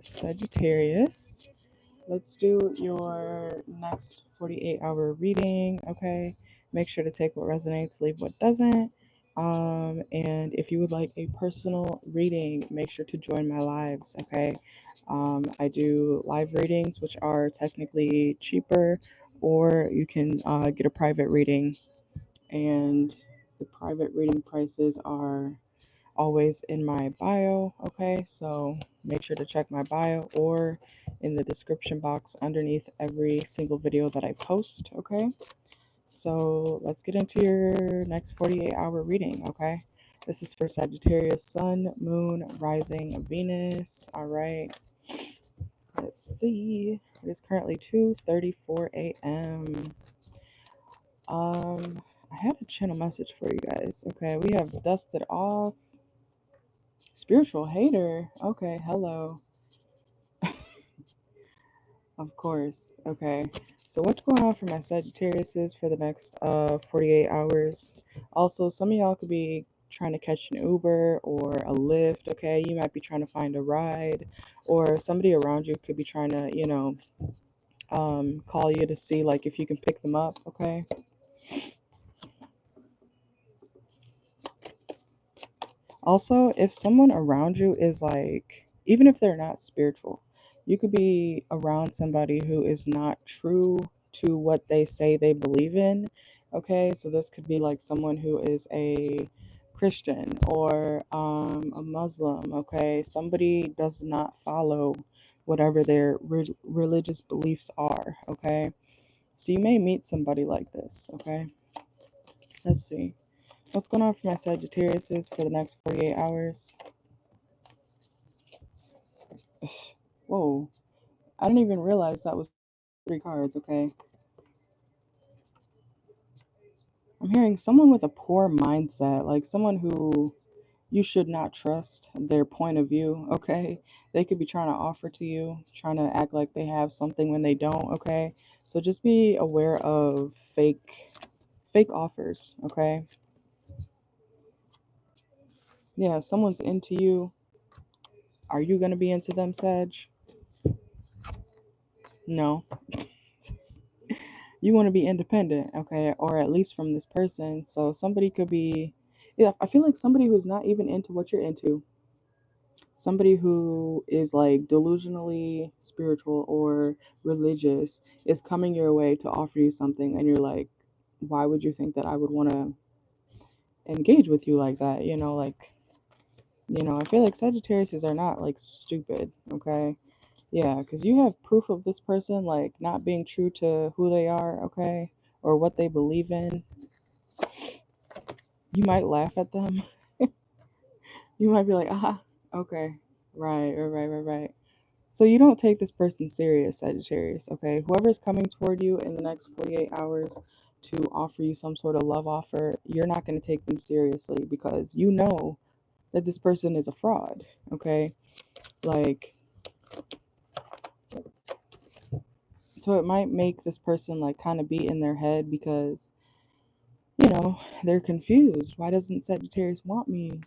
Sagittarius, let's do your next 48-hour reading, okay? Make sure to take what resonates, leave what doesn't. And if you would like a personal reading, make sure to join my lives, okay? I do live readings, which are technically cheaper, or you can get a private reading, and the private reading prices are always in my bio, okay? So make sure to check my bio or in the description box underneath every single video that I post, okay? So let's get into your next 48-hour reading, okay? This is for Sagittarius, Sun, Moon, Rising, Venus. All right. Let's see. It is currently 2:34 a.m. I had a channel message for you guys. Okay, we have dusted off. Spiritual hater. Okay, hello. Of course. Okay. So what's going on for my Sagittariuses for the next 48 hours? Also, some of y'all could be trying to catch an Uber or a Lyft, okay? You might be trying to find a ride, or somebody around you could be trying to, call you to see like if you can pick them up, okay? Also, if someone around you is like, even if they're not spiritual, you could be around somebody who is not true to what they say they believe in. Okay, so this could be like someone who is a Christian or a Muslim. Okay, somebody does not follow whatever their religious beliefs are. Okay, so you may meet somebody like this. Okay, let's see. What's going on for my Sagittariuses for the next 48 hours? Whoa, I didn't even realize that was 3 cards, okay? I'm hearing someone with a poor mindset, like someone who you should not trust their point of view, okay? They could be trying to offer to you, trying to act like they have something when they don't, okay? So just be aware of fake offers, okay? Yeah, someone's into you. Are you going to be into them, Sag? No. You want to be independent, okay, or at least from this person. So somebody could be, yeah, I feel like somebody who's not even into what you're into, somebody who is like delusionally spiritual or religious is coming your way to offer you something, and you're like, why would you think that I would want to engage with you like that? I feel like Sagittariuses are not like stupid, okay? Yeah, because you have proof of this person like not being true to who they are, okay, or what they believe in. You might laugh at them. You might be like, okay, right. So you don't take this person serious, Sagittarius, okay? Whoever's coming toward you in the next 48 hours to offer you some sort of love offer, you're not going to take them seriously because you know that this person is a fraud, okay? Like, so it might make this person like kind of be in their head because, they're confused. Why doesn't Sagittarius want me?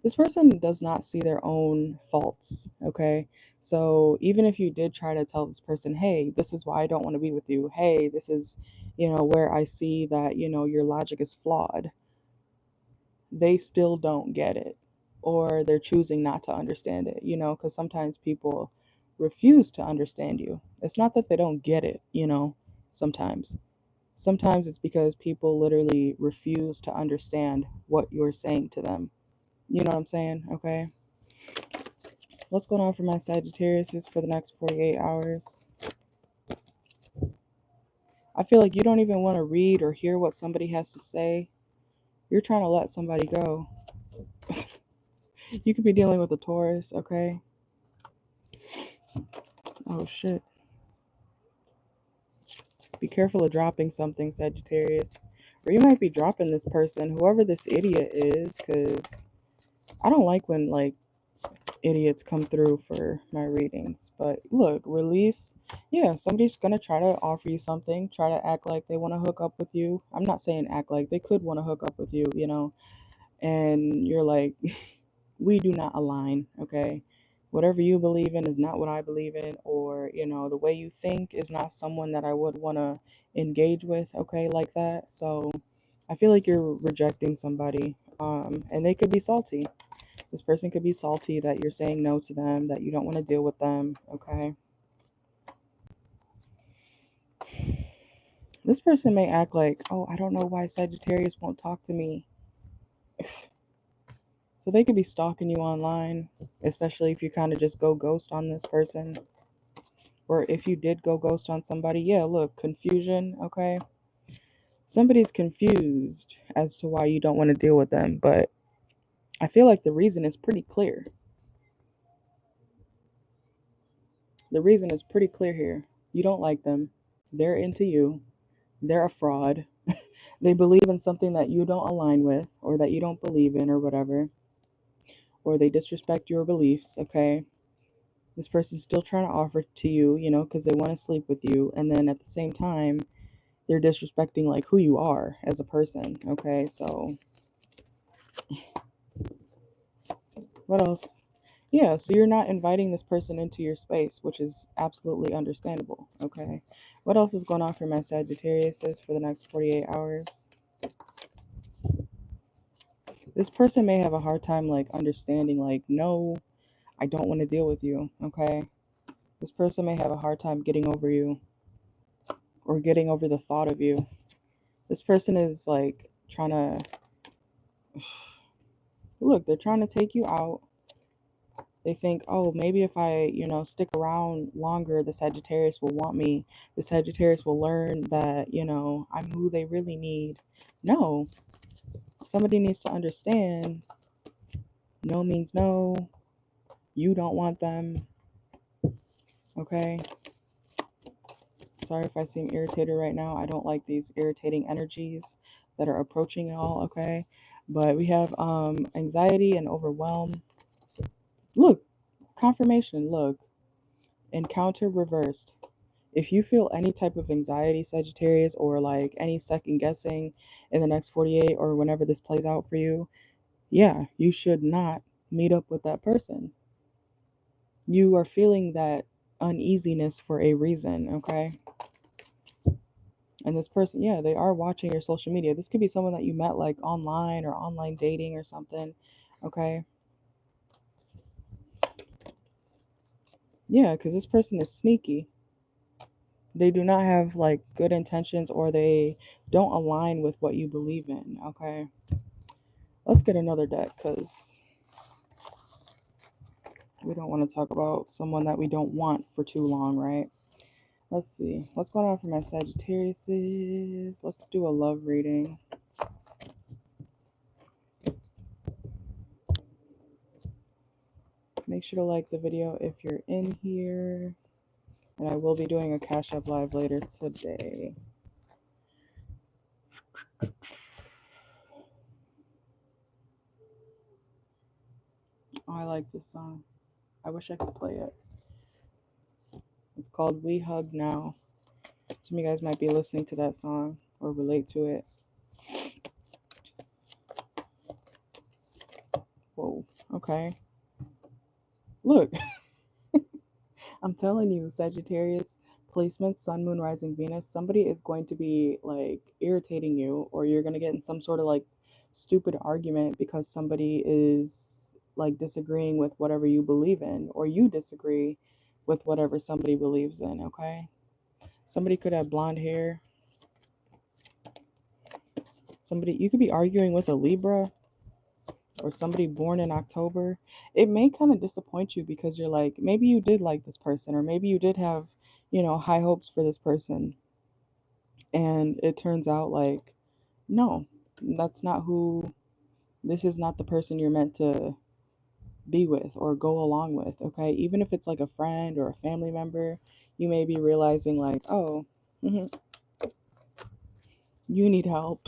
This person does not see their own faults, okay? So even if you did try to tell this person, hey, this is why I don't want to be with you, hey, this is, where I see that, your logic is flawed, they still don't get it, or they're choosing not to understand it, because sometimes people refuse to understand you. It's not that they don't get it, sometimes. Sometimes it's because people literally refuse to understand what you're saying to them. You know what I'm saying? Okay. What's going on for my Sagittarius for the next 48 hours? I feel like you don't even want to read or hear what somebody has to say. You're trying to let somebody go. You could be dealing with a Taurus, okay? Oh, shit. Be careful of dropping something, Sagittarius. Or you might be dropping this person, whoever this idiot is, because I don't like when, like, idiots come through for my readings. But look, release. Yeah, somebody's gonna try to offer you something, try to act like they want to hook up with you. I'm not saying act like, they could want to hook up with you, and you're like, we do not align, okay? Whatever you believe in is not what I believe in, or, you know, the way you think is not someone that I would want to engage with, okay, like that. So I feel like you're rejecting somebody, and they could be salty. This person could be salty that you're saying no to them, that you don't want to deal with them, okay? This person may act like, oh, I don't know why Sagittarius won't talk to me. So they could be stalking you online, especially if you kind of just go ghost on this person. Or if you did go ghost on somebody, yeah, look, confusion, okay? Somebody's confused as to why you don't want to deal with them, but I feel like the reason is pretty clear. The reason is pretty clear here. You don't like them. They're into you. They're a fraud. They believe in something that you don't align with, or that you don't believe in, or whatever. Or they disrespect your beliefs, okay? This person's still trying to offer to you, you know, because they want to sleep with you. And then at the same time, they're disrespecting like who you are as a person, okay? So what else? Yeah, so you're not inviting this person into your space, which is absolutely understandable, okay? What else is going on for my Sagittarius for the next 48 hours? This person may have a hard time like understanding like, no, I don't want to deal with you, okay? This person may have a hard time getting over you, or getting over the thought of you. This person is like trying to look, they're trying to take you out. They think, oh, maybe if I, you know, stick around longer, the Sagittarius will want me. The Sagittarius will learn that, you know, I'm who they really need. No, somebody needs to understand no means no. You don't want them. Okay? Sorry if I seem irritated right now. I don't like these irritating energies that are approaching y'all, okay? But we have anxiety and overwhelm. Look, confirmation, look. Encounter reversed. If you feel any type of anxiety, Sagittarius, or like any second guessing in the next 48 or whenever this plays out for you, yeah, you should not meet up with that person. You are feeling that uneasiness for a reason, okay? And this person, yeah, they are watching your social media. This could be someone that you met like online or online dating or something, okay? Yeah, because this person is sneaky. They do not have like good intentions, or they don't align with what you believe in, okay? Let's get another deck because we don't want to talk about someone that we don't want for too long, right? Let's see. What's going on for my Sagittarius? Let's do a love reading. Make sure to like the video if you're in here. And I will be doing a Cash App Live later today. Oh, I like this song. I wish I could play it. It's called We Hug Now. Some of you guys might be listening to that song or relate to it. Whoa, okay. Look, I'm telling you, Sagittarius placement, Sun, Moon, Rising, Venus, somebody is going to be like irritating you, or you're going to get in some sort of like stupid argument because somebody is like disagreeing with whatever you believe in, or you disagree with whatever somebody believes in, okay? Somebody could have blonde hair. Somebody, you could be arguing with a Libra or somebody born in October. It may kind of disappoint you because you're like, maybe you did like this person, or maybe you did have, you know, high hopes for this person. And it turns out like, no, that's not who, this is not the person you're meant to be with or go along with, okay? Even if it's like a friend or a family member, you may be realizing like, oh, mhm, you need help.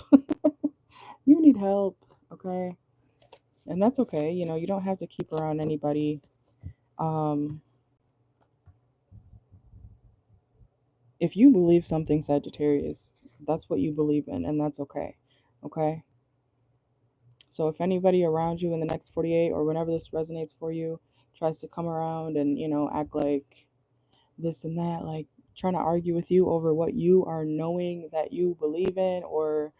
You need help, okay? And that's okay. You know, you don't have to keep around anybody. Um, if you believe something, Sagittarius, that's what you believe in, and that's okay. Okay? So if anybody around you in the next 48 or whenever this resonates for you tries to come around and, act like this and that, like trying to argue with you over what you are knowing that you believe in, or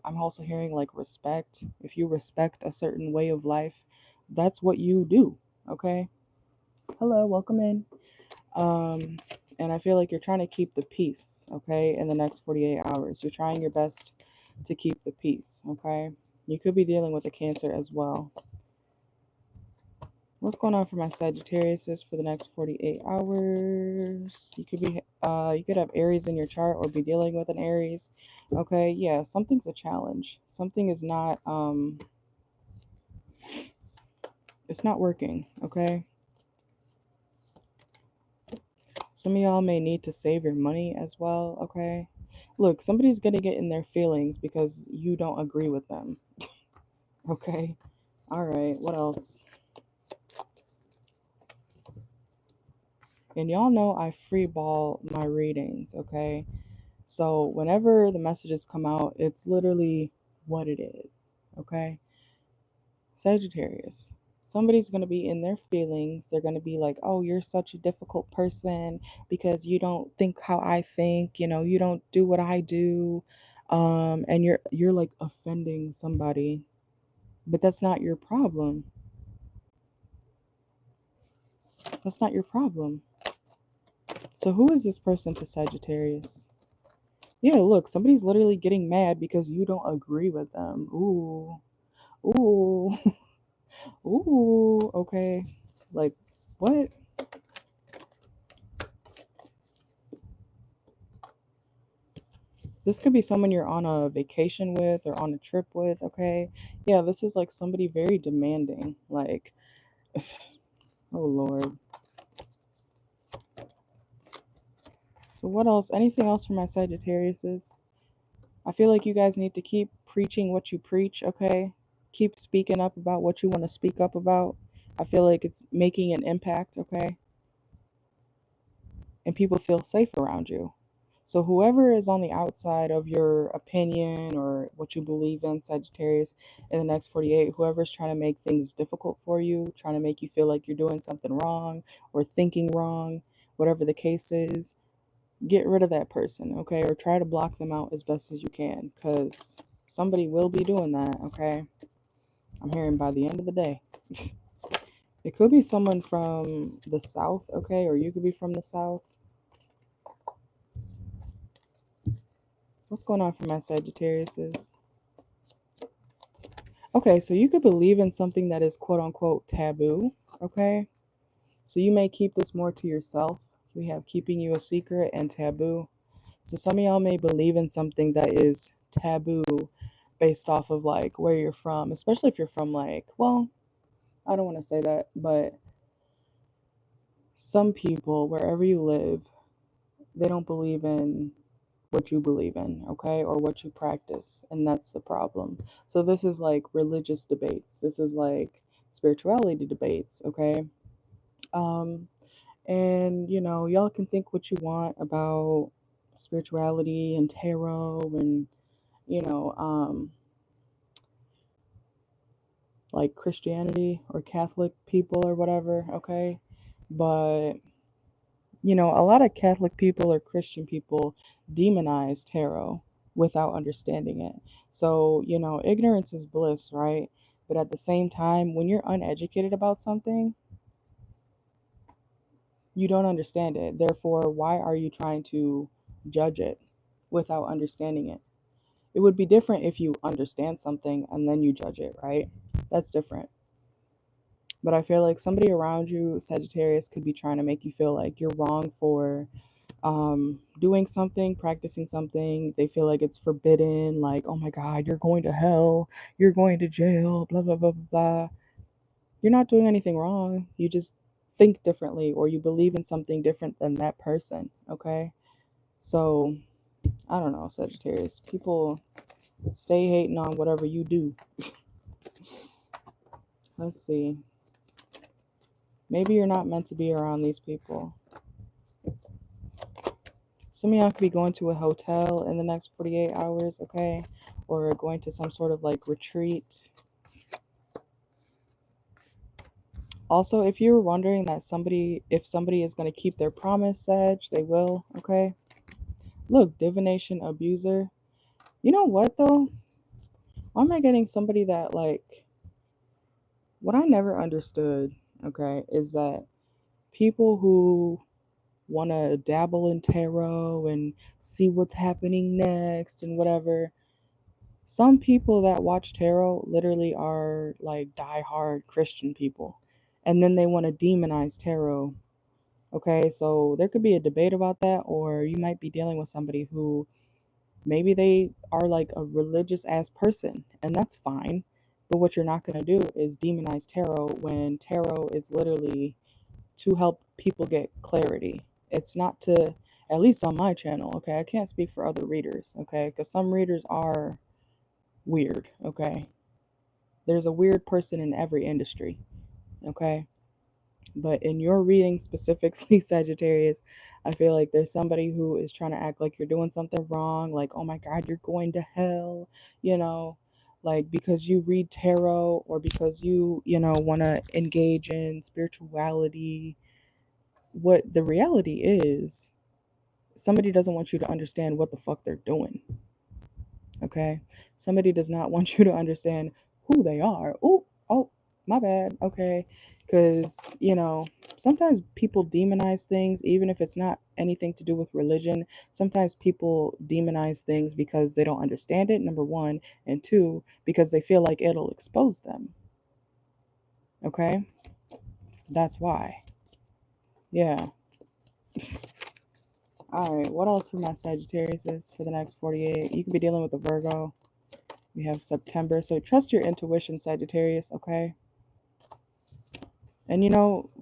I'm also hearing like respect. If you respect a certain way of life, that's what you do. Okay. Hello, welcome in. Um, and I feel like you're trying to keep the peace, okay, in the next 48 hours. You're trying your best to keep the peace, okay? You could be dealing with a Cancer as well. What's going on for my Sagittarius for the next 48 hours? You could have Aries in your chart or be dealing with an Aries. Okay, yeah, something's a challenge. Something is not it's not working, okay? Some of y'all may need to save your money as well, okay? Look, somebody's gonna get in their feelings because you don't agree with them. Okay? Alright, what else? And y'all know I freeball my readings, okay? So whenever the messages come out, it's literally what it is, okay? Sagittarius. Somebody's going to be in their feelings. They're going to be like, "Oh, you're such a difficult person because you don't think how I think, you don't do what I do." And you're like offending somebody. But that's not your problem. That's not your problem. So who is this person to Sagittarius? Yeah, look, somebody's literally getting mad because you don't agree with them. Ooh. Ooh. Ooh, okay. Like, what? This could be someone you're on a vacation with or on a trip with, okay? Yeah, this is like somebody very demanding. Like, oh Lord. So what else? Anything else for my Sagittariuses? I feel like you guys need to keep preaching what you preach, okay? Keep speaking up about what you want to speak up about. I feel like it's making an impact, okay? And people feel safe around you. So whoever is on the outside of your opinion or what you believe in, Sagittarius, in the next 48, whoever's trying to make things difficult for you, trying to make you feel like you're doing something wrong or thinking wrong, whatever the case is, get rid of that person, okay? Or try to block them out as best as you can, because somebody will be doing that, okay? I'm hearing by the end of the day. It could be someone from the south, okay? Or you could be from the south. What's going on for my Sagittariuses? Okay, so you could believe in something that is quote unquote taboo, okay? So you may keep this more to yourself. We have keeping you a secret and taboo. So some of y'all may believe in something that is taboo based off of like where you're from, especially if you're from like, well, I don't want to say that, but some people, wherever you live, they don't believe in what you believe in, okay, or what you practice, and that's the problem. So this is like religious debates. This is like spirituality debates, okay? Um, and y'all can think what you want about spirituality and tarot and you know, um, like Christianity or Catholic people or whatever, okay? But a lot of Catholic people or Christian people demonize tarot without understanding it. So, ignorance is bliss, right? But at the same time, when you're uneducated about something, you don't understand it. Therefore, why are you trying to judge it without understanding it? It would be different if you understand something and then you judge it, right? That's different. But I feel like somebody around you, Sagittarius, could be trying to make you feel like you're wrong for doing something, practicing something. They feel like it's forbidden, like, oh my God, you're going to hell, you're going to jail, blah, blah, blah, blah, blah. You're not doing anything wrong. You just think differently or you believe in something different than that person, okay? So, I don't know, Sagittarius. People stay hating on whatever you do. Let's see. Maybe you're not meant to be around these people. Some of y'all could be going to a hotel in the next 48 hours, okay? Or going to some sort of like retreat. Also, if you're wondering that if somebody is going to keep their promise, Sag, they will, okay? Look, divination abuser. You know what, though? Why am I getting somebody that, like, what I never understood, okay, is that people who want to dabble in tarot and see what's happening next and whatever, some people that watch tarot literally are like die-hard Christian people. And then they want to demonize tarot. Okay, so there could be a debate about that, or you might be dealing with somebody who maybe they are like a religious ass person, and that's fine. But what you're not going to do is demonize tarot when tarot is literally to help people get clarity. It's not to, at least on my channel, okay? I can't speak for other readers, okay? Because some readers are weird, okay? There's a weird person in every industry, okay? But in your reading specifically, Sagittarius, I feel like there's somebody who is trying to act like you're doing something wrong, like, oh my God, you're going to hell, you know, like because you read tarot or because you want to engage in spirituality. What the reality is, somebody doesn't want you to understand what the fuck they're doing. Okay? Somebody does not want you to understand who they are. Oh, my bad. Okay. Because, sometimes people demonize things, even if it's not anything to do with religion. Sometimes people demonize things because they don't understand it, number one. And two, because they feel like it'll expose them. Okay? That's why. Yeah. All right, what else for my Sagittarius is for the next 48? You could be dealing with a Virgo. We have September. So trust your intuition, Sagittarius, okay? And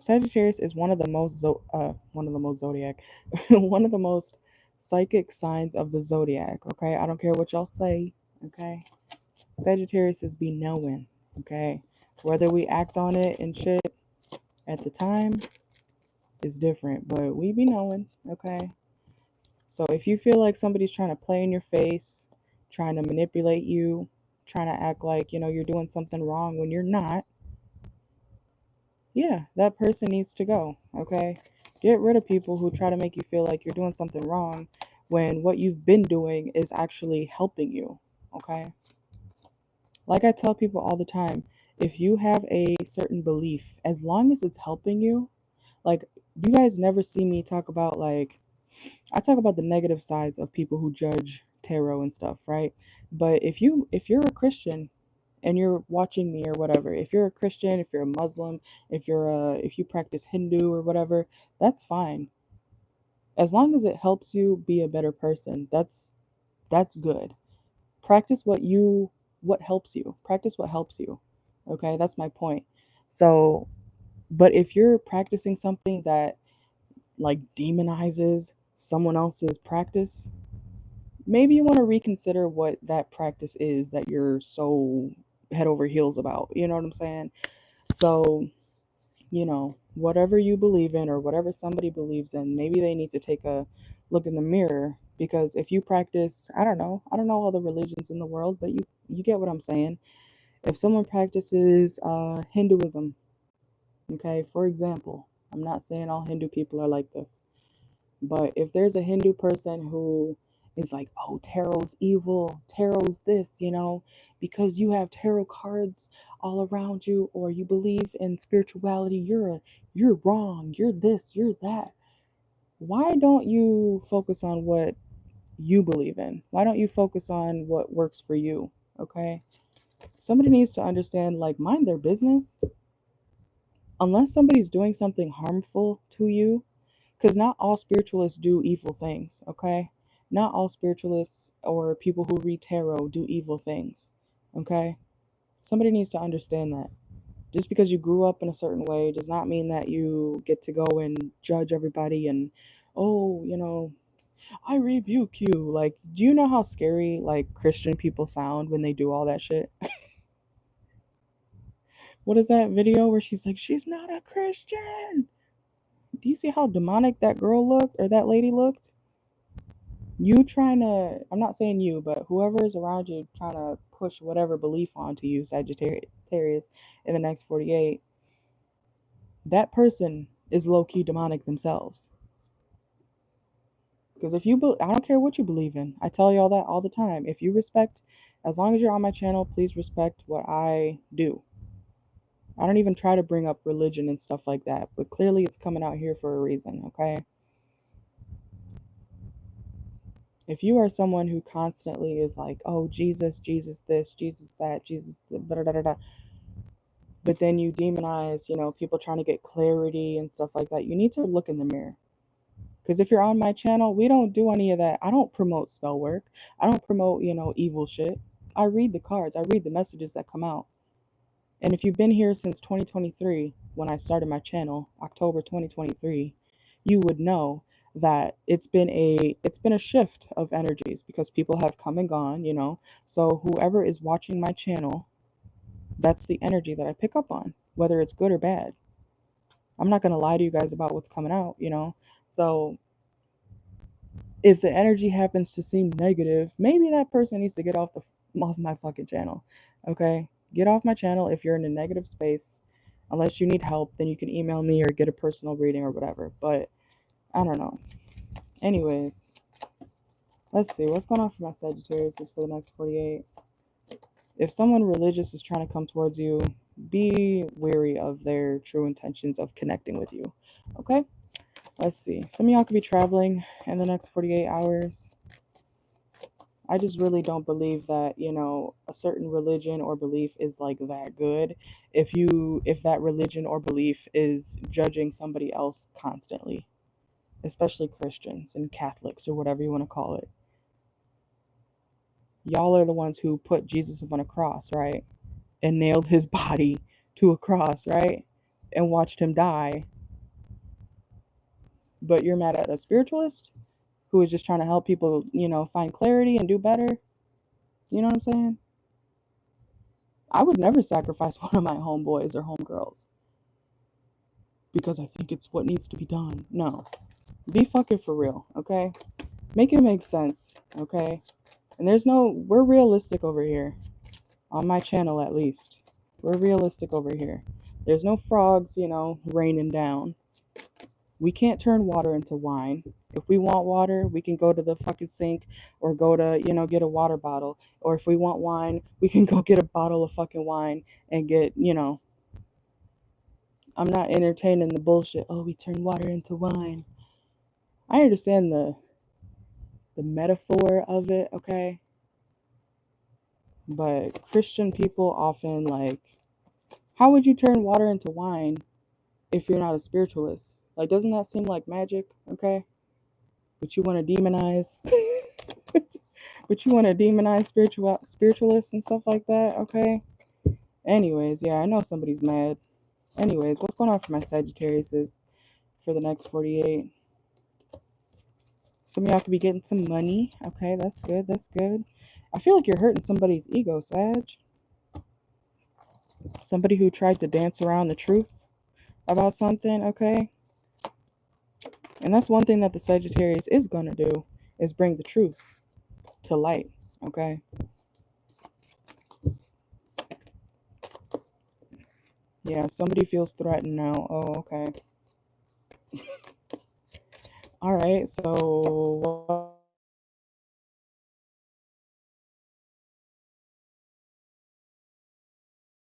Sagittarius is one of the most zodiac, one of the most psychic signs of the zodiac, okay? I don't care what y'all say, okay? Sagittarius is be knowing, okay? Whether we act on it and shit at the time is different, but we be knowing, okay? So if you feel like somebody's trying to play in your face, trying to manipulate you, trying to act like, you're doing something wrong when you're not, yeah, that person needs to go, okay? Get rid of people who try to make you feel like you're doing something wrong when what you've been doing is actually helping you, okay? Like I tell people all the time, if you have a certain belief, as long as it's helping you, like, you guys never see me talk about, like, I talk about the negative sides of people who judge tarot and stuff, right? But if you're a Christian and you're watching me or whatever, if you're a Christian, if you're a Muslim, if you practice Hindu or whatever, that's fine. As long as it helps you be a better person, that's good. Practice what helps you. Practice what helps you. Okay? That's my point. So, but if you're practicing something that like demonizes someone else's practice, maybe you want to reconsider what that practice is that you're so head over heels about. You know what I'm saying? So, whatever you believe in or whatever somebody believes in, maybe they need to take a look in the mirror, because if you practice, I don't know all the religions in the world, but you get what I'm saying. If someone practices Hinduism, okay, for example, I'm not saying all Hindu people are like this. But if there's a Hindu person who is like, oh, tarot's evil, tarot's this, because you have tarot cards all around you, or you believe in spirituality, you're wrong, you're this, you're that. Why don't you focus on what you believe in? Why don't you focus on what works for you? Okay? Somebody needs to understand, like, mind their business. Unless somebody's doing something harmful to you, because not all spiritualists do evil things, okay? Not all spiritualists or people who read tarot do evil things, okay? Somebody needs to understand that. Just because you grew up in a certain way does not mean that you get to go and judge everybody and, oh, I rebuke you. Like, do you know how scary, like, Christian people sound when they do all that shit? What is that video where she's like, she's not a Christian? Do you see how demonic that girl looked or that lady looked? You trying to, I'm not saying you, but whoever is around you trying to push whatever belief onto you, Sagittarius, in the next 48, that person is low-key demonic themselves. Because if you, I don't care what you believe in. I tell y'all that all the time. If you respect, as long as you're on my channel, please respect what I do. I don't even try to bring up religion and stuff like that, but clearly it's coming out here for a reason, okay? If you are someone who constantly is like, oh, Jesus, Jesus this, Jesus that, Jesus da da da da, but then you demonize, people trying to get clarity and stuff like that, you need to look in the mirror. Because if you're on my channel, we don't do any of that. I don't promote spell work. I don't promote, evil shit. I read the cards. I read the messages that come out. And if you've been here since 2023, when I started my channel, October 2023, you would know that it's been a shift of energies because people have come and gone, So whoever is watching my channel, that's the energy that I pick up on, whether it's good or bad. I'm not going to lie to you guys about what's coming out, So if the energy happens to seem negative, maybe that person needs to get off my fucking channel. Okay? Get off my channel if you're in a negative space. Unless you need help, then you can email me or get a personal reading or whatever. But I don't know. Anyways, let's see what's going on for my Sagittarius for the next 48. If someone religious is trying to come towards you, be wary of their true intentions of connecting with you. Okay? Let's see. Some of y'all could be traveling in the next 48 hours. I just really don't believe that, a certain religion or belief is like that good if that religion or belief is judging somebody else constantly, especially Christians and Catholics or whatever you want to call it. Y'all are the ones who put Jesus up on a cross, right? And nailed his body to a cross, right? And watched him die. But you're mad at a spiritualist who is just trying to help people, find clarity and do better. You know what I'm saying? I would never sacrifice one of my homeboys or homegirls because I think it's what needs to be done. No. Be fucking for real, okay? Make it make sense, okay? And we're realistic over here. On my channel, at least. We're realistic over here. There's no frogs, raining down. We can't turn water into wine. If we want water, we can go to the fucking sink or go to, get a water bottle. Or if we want wine, we can go get a bottle of fucking wine and get, I'm not entertaining the bullshit. Oh, we turn water into wine. I understand the metaphor of it, okay? But Christian people often how would you turn water into wine if you're not a spiritualist? Like, doesn't that seem like magic, okay? But you want to demonize spiritualists and stuff like that, okay? Anyways, yeah, I know somebody's mad. Anyways, what's going on for my Sagittarius is for the next 48? Some of y'all could be getting some money. Okay, that's good. That's good. I feel like you're hurting somebody's ego, Sag. Somebody who tried to dance around the truth about something, okay? And that's one thing that the Sagittarius is going to do, is bring the truth to light, okay? Yeah, somebody feels threatened now. Oh, okay. All right, so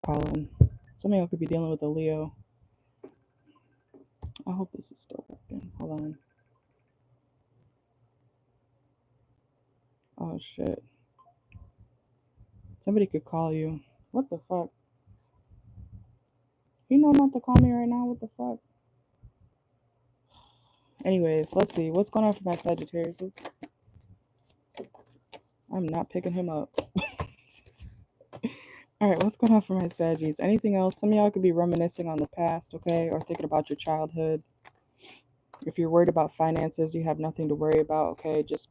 Colin. Some of y'all could be dealing with a Leo. I hope this is still working. Hold on. Oh, shit. Somebody could call you. What the fuck? You know not to call me right now? What the fuck? Anyways, let's see. What's going on for my Sagittarius? I'm not picking him up. Alright, what's going on for my Saggies? Anything else? Some of y'all could be reminiscing on the past, okay? Or thinking about your childhood. If you're worried about finances, you have nothing to worry about, okay? Just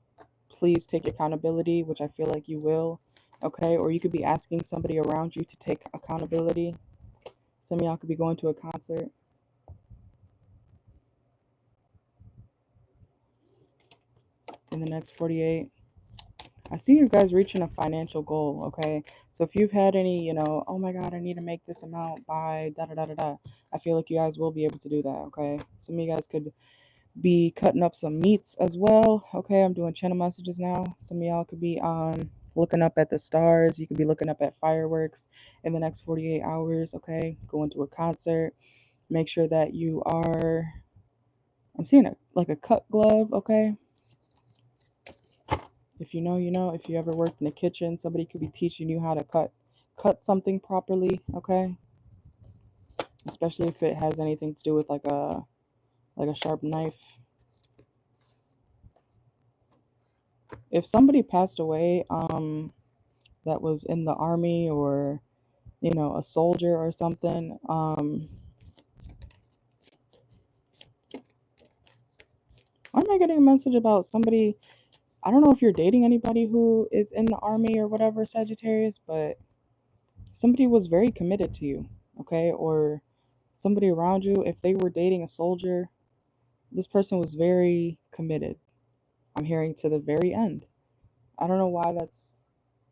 please take accountability, which I feel like you will, okay? Or you could be asking somebody around you to take accountability. Some of y'all could be going to a concert. In the next 48. I see you guys reaching a financial goal, okay? So if you've had any, oh my God, I need to make this amount by da da da da da, I feel like you guys will be able to do that, okay? Some of you guys could be cutting up some meats as well, okay? I'm doing channel messages now. Some of y'all could be looking up at the stars. You could be looking up at fireworks in the next 48 hours, okay? Going to a concert. Make sure that you are, I'm seeing like a cut glove, okay? If you know, you know. If you ever worked in the kitchen, somebody could be teaching you how to cut something properly, okay? Especially if it has anything to do with like a sharp knife. If somebody passed away that was in the army, or a soldier or something, why am I getting a message about somebody? I don't know if you're dating anybody who is in the army or whatever, Sagittarius, but somebody was very committed to you, okay? Or somebody around you, if they were dating a soldier, this person was very committed. I'm hearing to the very end. I don't know why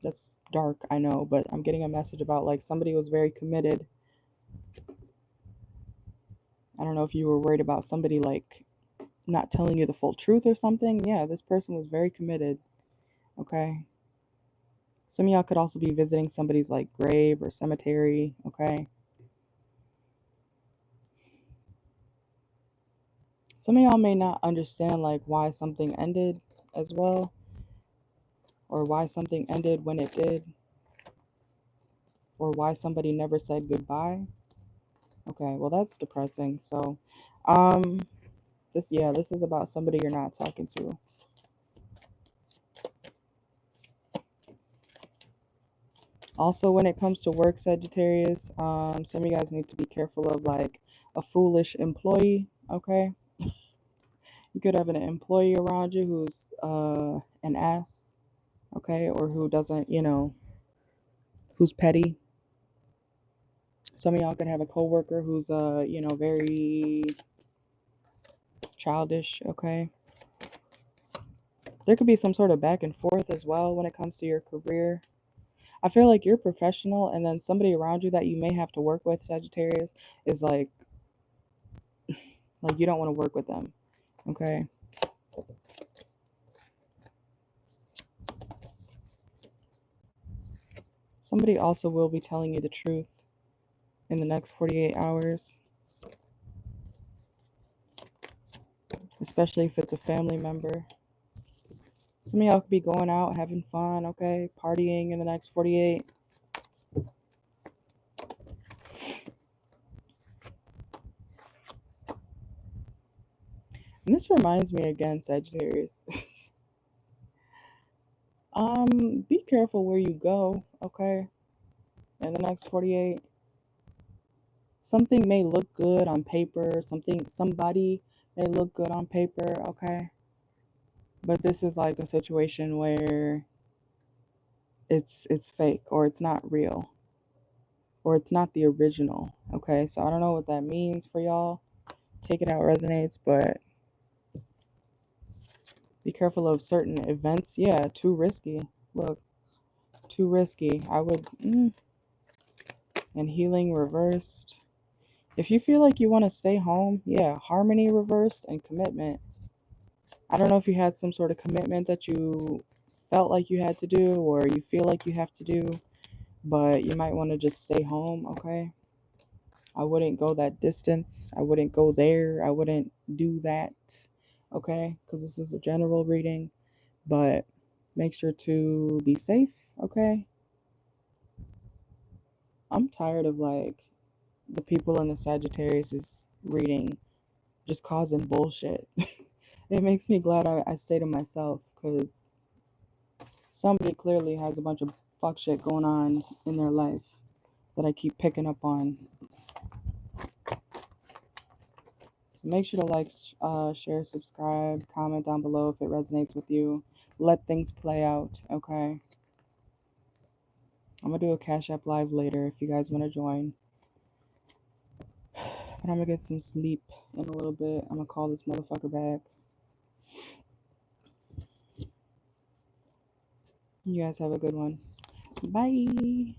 that's dark, I know, but I'm getting a message about like somebody was very committed. I don't know if you were worried about somebody like not telling you the full truth or something. Yeah, this person was very committed, okay? Some of y'all could also be visiting somebody's like grave or cemetery, okay? Some of y'all may not understand like why something ended as well, or why something ended when it did, or why somebody never said goodbye. Okay, well that's depressing. So, this is about somebody you're not talking to. Also, when it comes to work, Sagittarius, some of you guys need to be careful of like a foolish employee, okay? You could have an employee around you who's an ass, okay, or who doesn't, who's petty. Some of y'all could have a coworker who's very childish, okay? There could be some sort of back and forth as well when it comes to your career. I feel like you're professional, and then somebody around you that you may have to work with, Sagittarius, is like you don't want to work with them, okay? Somebody also will be telling you the truth in the next 48 hours, especially if it's a family member. Some of y'all could be going out, having fun, okay? Partying in the next 48. And this reminds me again, Sagittarius. Be careful where you go, okay? In the next 48. Something may look good on paper, somebody may look good on paper, okay? But this is like a situation where it's fake, or it's not real, or it's not the original, okay? So I don't know what that means for y'all. Take it how it resonates, but be careful of certain events. Yeah, too risky. Look, too risky. I would and healing reversed. If you feel like you want to stay home, yeah, harmony reversed and commitment. I don't know if you had some sort of commitment that you felt like you had to do, or you feel like you have to do, but you might want to just stay home, okay? I wouldn't go that distance. I wouldn't go there. I wouldn't do that, okay? Because this is a general reading, but make sure to be safe, okay? I'm tired of like the people in the Sagittarius reading just causing bullshit. It makes me glad I stay to myself, because somebody clearly has a bunch of fuck shit going on in their life that I keep picking up on. So make sure to like, share, subscribe, comment down below if it resonates with you. Let things play out, okay? I'm gonna do a Cash App live later if you guys want to join. But I'm gonna get some sleep in a little bit. I'm gonna call this motherfucker back. You guys have a good one. Bye.